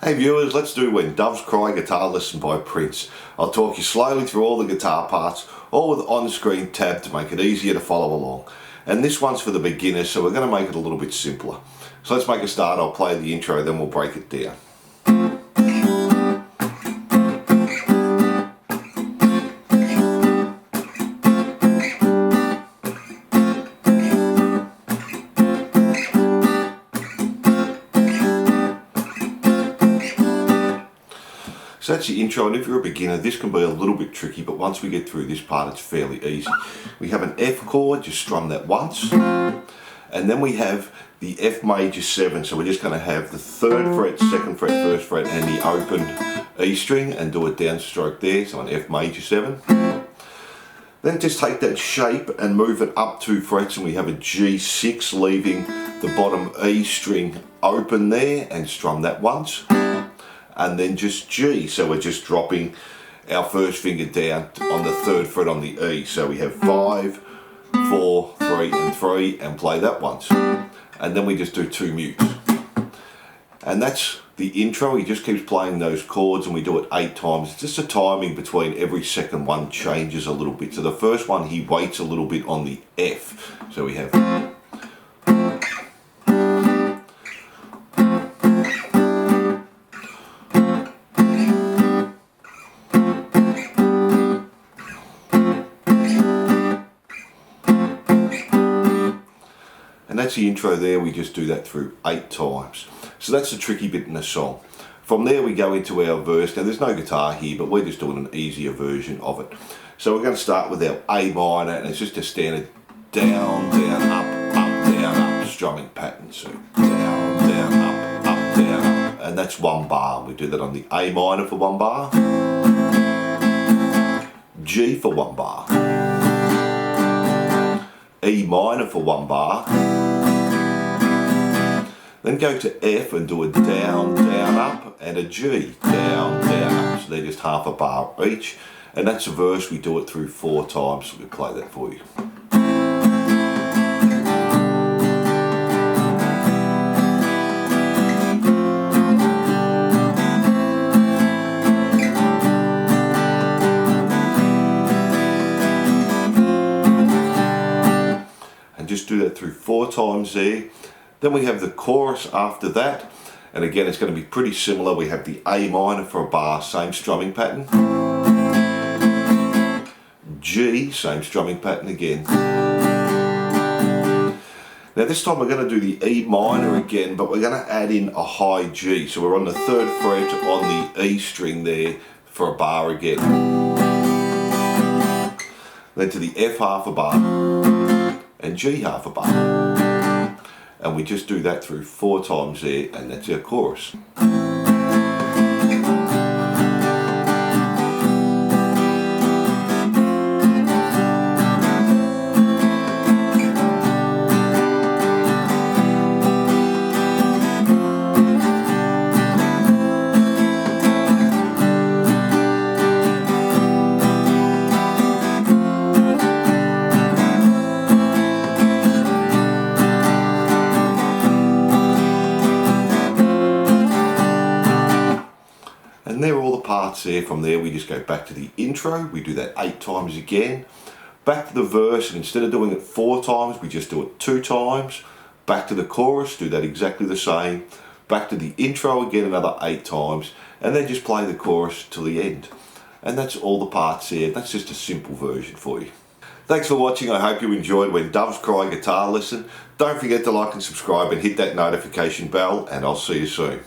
Hey viewers, let's do When Doves Cry guitar lesson by Prince. I'll talk you slowly through all the guitar parts, all with on-screen tab to make it easier to follow along. And this one's for the beginners, so we're going to make it a little bit simpler. So let's make a start. I'll play the intro, then we'll break it down. So that's the intro, and if you're a beginner, this can be a little bit tricky, but once we get through this part, it's fairly easy. We have an F chord, just strum that once, and then we have the F major 7, so we're just going to have the 3rd fret, 2nd fret, 1st fret, and the open E string, and do a downstroke there, so an F major 7. Then just take that shape and move it up 2 frets, and we have a G6, leaving the bottom E string open there, and strum that once. And then just G, so we're just dropping our first finger down on the 3rd fret on the E. So we have 5, 4, 3 and 3, and play that once. And then we just do 2 mutes. And that's the intro. He just keeps playing those chords, and we do it 8 times. It's just a timing between every second one changes a little bit. So the first one, he waits a little bit on the F. So we have... And that's the intro there. We just do that through 8 times. So that's the tricky bit in the song. From there we go into our verse. Now there's no guitar here, but we're just doing an easier version of it. So we're going to start with our A minor, and it's just a standard down, down, up, down, up strumming pattern. So down, down, up, down, up. And that's 1 bar. We do that on the A minor for 1 bar. G for 1 bar. E minor for 1 bar. Then go to F and do a down, down, up, and a G, down, down, up. So they're just half a bar each. And that's a verse. We do it through 4 times. So we'll play that for you. And just do that through 4 times there. Then we have the chorus after that, and again it's going to be pretty similar. We have the A minor for a bar, same strumming pattern. G, same strumming pattern again. Now this time we're going to do the E minor again, but we're going to add in a high G. So we're on the 3rd fret on the E string there for a bar again. Then to the F half a bar and G half a bar. And we just do that through 4 times there, and that's our chorus. And there are all the parts there. From there we just go back to the intro. We do that 8 times again. Back to the verse, and instead of doing it 4 times, we just do it 2 times. Back to the chorus, do that exactly the same. Back to the intro again, another 8 times. And then just play the chorus till the end. And that's all the parts there. That's just a simple version for you. Thanks for watching. I hope you enjoyed When Doves Cry guitar lesson. Don't forget to like and subscribe and hit that notification bell, and I'll see you soon.